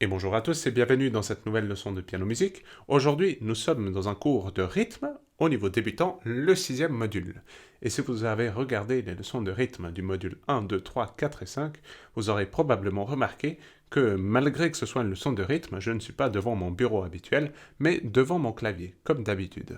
Et bonjour à tous et bienvenue dans cette nouvelle leçon de piano musique. Aujourd'hui, nous sommes dans un cours de rythme au niveau débutant, le 6e module. Et si vous avez regardé les leçons de rythme du module 1, 2, 3, 4 et 5, vous aurez probablement remarqué que malgré que ce soit une leçon de rythme, je ne suis pas devant mon bureau habituel, mais devant mon clavier, comme d'habitude.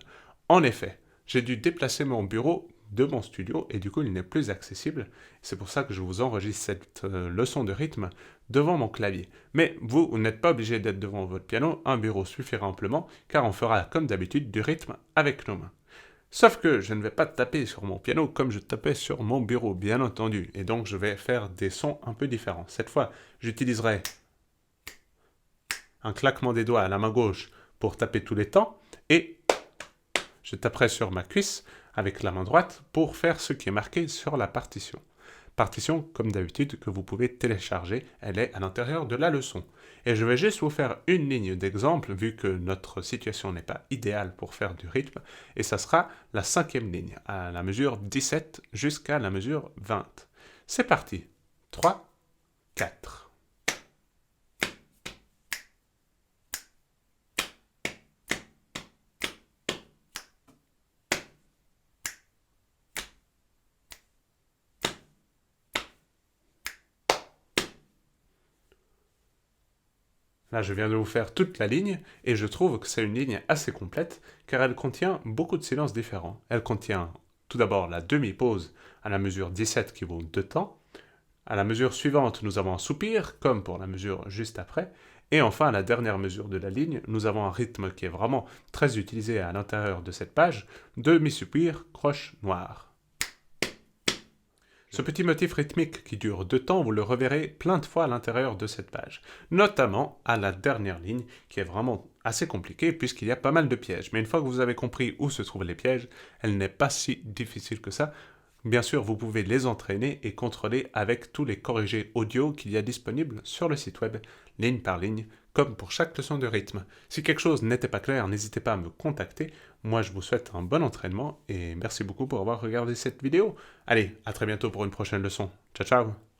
En effet, j'ai dû déplacer mon bureau de mon studio et du coup il n'est plus accessible. C'est pour ça que je vous enregistre cette leçon de rythme devant mon clavier. Mais vous n'êtes pas obligé d'être devant votre piano, un bureau suffira amplement, car on fera comme d'habitude du rythme avec nos mains. Sauf que je ne vais pas taper sur mon piano comme je tapais sur mon bureau, bien entendu, et donc je vais faire des sons un peu différents. Cette fois, j'utiliserai un claquement des doigts à la main gauche pour taper tous les temps, et je taperai sur ma cuisse avec la main droite pour faire ce qui est marqué sur la partition. Partition, comme d'habitude, que vous pouvez télécharger, elle est à l'intérieur de la leçon. Et je vais juste vous faire une ligne d'exemple, vu que notre situation n'est pas idéale pour faire du rythme, et ça sera la 5e ligne, à la mesure 17 jusqu'à la mesure 20. C'est parti. 3, 4. Là, je viens de vous faire toute la ligne, et je trouve que c'est une ligne assez complète, car elle contient beaucoup de silences différents. Elle contient tout d'abord la demi-pause à la mesure 17 qui vaut 2 temps. À la mesure suivante, nous avons un soupir, comme pour la mesure juste après. Et enfin, à la dernière mesure de la ligne, nous avons un rythme qui est vraiment très utilisé à l'intérieur de cette page, demi-soupir, croche noire. Ce petit motif rythmique qui dure 2 temps, vous le reverrez plein de fois à l'intérieur de cette page, notamment à la dernière ligne, qui est vraiment assez compliquée puisqu'il y a pas mal de pièges. Mais une fois que vous avez compris où se trouvent les pièges, elle n'est pas si difficile que ça. Bien sûr, vous pouvez les entraîner et contrôler avec tous les corrigés audio qu'il y a disponibles sur le site web, ligne par ligne, comme pour chaque leçon de rythme. Si quelque chose n'était pas clair, n'hésitez pas à me contacter. Moi, je vous souhaite un bon entraînement et merci beaucoup pour avoir regardé cette vidéo. Allez, à très bientôt pour une prochaine leçon. Ciao, ciao!